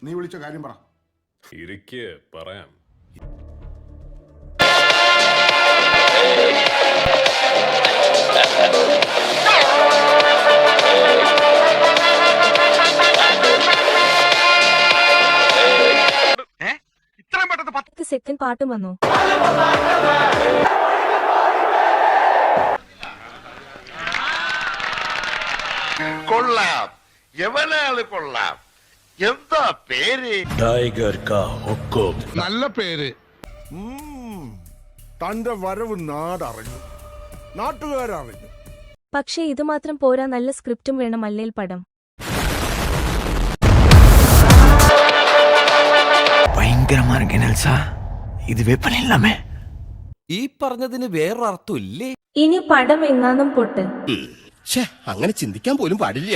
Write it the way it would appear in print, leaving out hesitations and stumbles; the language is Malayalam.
നീ വിളിച്ച കാര്യം പറ. ഇരിക്ക് പറയാം. സെക്കൻഡ് പാട്ടും വന്നു. കൊള്ളാം, എവനാള് കൊള്ളാം. എന്താ പേര്? ടൈഗർ കാ ഹുക്കും. നല്ല പേര്. തന്റെ വരവ് നാടറിഞ്ഞു, നാട്ടുകാരറിഞ്ഞു. പക്ഷേ ഇതുമാത്രം പോരാ, നല്ല സ്ക്രിപ്റ്റും വേണം. അല്ലേൽ പടം ഭയങ്കരമായ ഇതുവേ പണിയില്ലാമേ. ഈ പറഞ്ഞതിന് വേറൊരർത്ഥം ഇല്ലേ? ഇനി പടം എങ്ങാനും പൊട്ട്. അങ്ങനെ ചിന്തിക്കാൻ പോലും പാടില്ല.